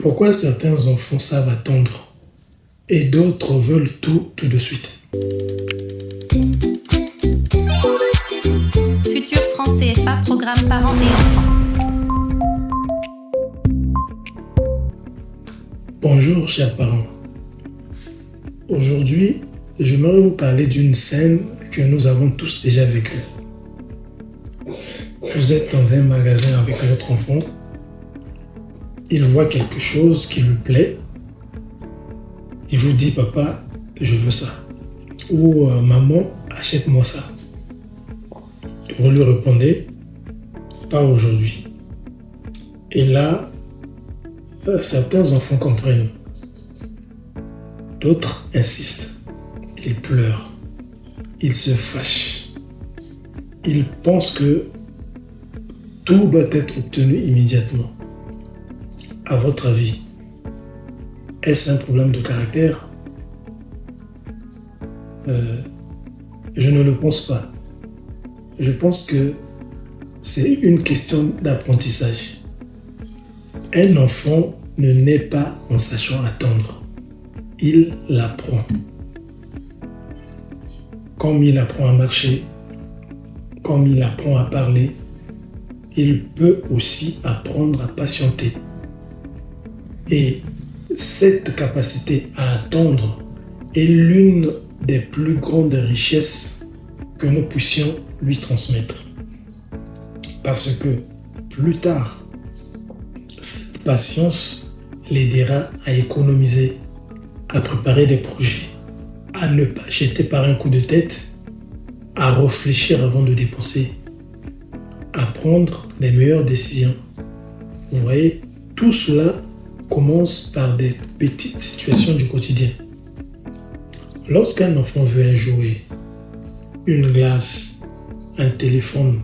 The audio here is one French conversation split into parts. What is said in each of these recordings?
Pourquoi certains enfants savent attendre et d'autres veulent tout de suite? Futur franc CFA, programme parents et enfants. Bonjour chers parents. Aujourd'hui, j'aimerais vous parler d'une scène que nous avons tous déjà vécue. Vous êtes dans un magasin avec votre enfant. Il voit quelque chose qui lui plaît. Il vous dit, papa, je veux ça. Ou maman, achète-moi ça. Vous lui répondez, pas aujourd'hui. Et là, certains enfants comprennent. D'autres insistent. Ils pleurent. Ils se fâchent. Ils pensent que tout doit être obtenu immédiatement. À votre avis, est-ce un problème de caractère? Je ne le pense pas. Je pense que c'est une question d'apprentissage. Un enfant ne naît pas en sachant attendre. Il l'apprend. Comme il apprend à marcher, comme il apprend à parler, il peut aussi apprendre à patienter. Et cette capacité à attendre est l'une des plus grandes richesses que nous puissions lui transmettre. Parce que plus tard, cette patience l'aidera à économiser, à préparer des projets, à ne pas jeter par un coup de tête, à réfléchir avant de dépenser, à prendre les meilleures décisions. Vous voyez, tout cela commence par des petites situations du quotidien. Lorsqu'un enfant veut un jouet, une glace, un téléphone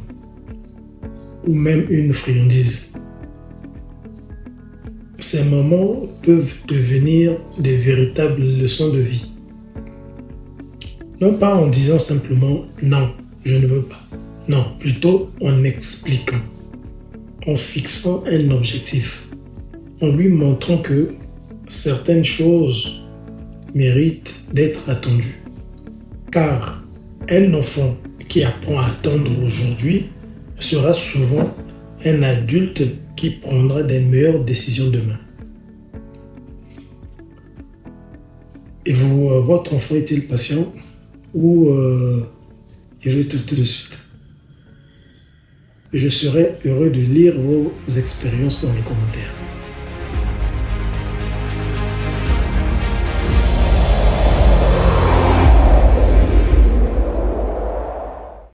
ou même une friandise, ces moments peuvent devenir des véritables leçons de vie. Non pas en disant simplement « non, je ne veux pas ». Non, plutôt en expliquant, en fixant un objectif, en lui montrant que certaines choses méritent d'être attendues. Car un enfant qui apprend à attendre aujourd'hui sera souvent un adulte qui prendra des meilleures décisions demain. Et vous, votre enfant est-il patient ou il veut tout de suite? Je serai heureux de lire vos expériences dans les commentaires.